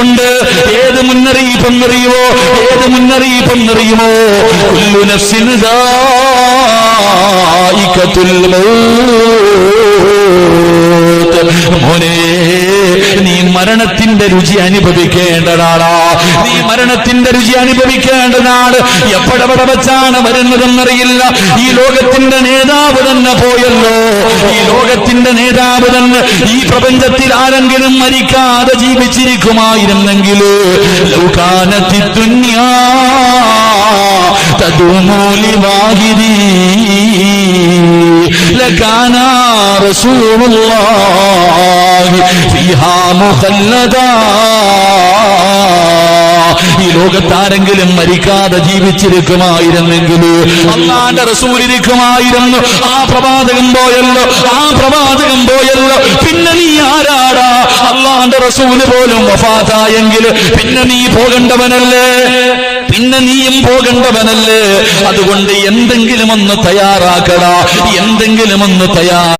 മുന്നറിയിപ്പുണ്ട്. ഏത് മുന്നറിയിപ്പെന്നറിയുമോ? ഏത് മുന്നറിയിപ്പെന്നറിയുമോ? കുല്ലു നഫ്സിൻ ദായിഖത്തുൽ മൗത്ത്. മോനെ, നീ മരണത്തിന്റെ രുചി അനുഭവിക്കേണ്ടതാണ്. നീ മരണത്തിന്റെ രുചി അനുഭവിക്കേണ്ടതാണ്. എപ്പോഴെവിടെ വെച്ചാണ് വരുന്നതെന്നറിയില്ല. ഈ ലോകത്തിന്റെ നേതാവ് തന്നെ പോയല്ലോ. ഈ ലോകത്തിന്റെ നേതാവ് തന്നെ ഈ പ്രപഞ്ചത്തിൽ ആരെങ്കിലും മരിക്കാതെ ജീവിച്ചിരിക്കുമായിരുന്നെങ്കിൽ ലൗകാനത്തി ദുനിയാ തദൂമു ലിവാഹിദി ലകാന റസൂലുള്ളാഹി ഫീഹാ മുഖല്ലദാ. ഈ ലോകത്താരെങ്കിലും മരിക്കാതെ ജീവിച്ചിരിക്കുമായിരുന്നെങ്കിൽ അല്ലാഹുവിന്റെ റസൂൽ ഇരിക്കുമായിരുന്നു. ആ പ്രവാചകൻ പോയല്ലോ, ആ പ്രവാചകൻ പോയല്ലോ. പിന്നെ നീ ആരാടാ? അല്ലാഹുവിന്റെ റസൂൽ പോലും വഫാത്തായെങ്കിൽ പിന്നെ നീ പോകേണ്ടവനല്ലേ? പിന്നെ നീയും പോകേണ്ടവനല്ലേ? അതുകൊണ്ട് എന്തെങ്കിലും ഒന്ന് തയ്യാറാക്കടാ, എന്തെങ്കിലും ഒന്ന്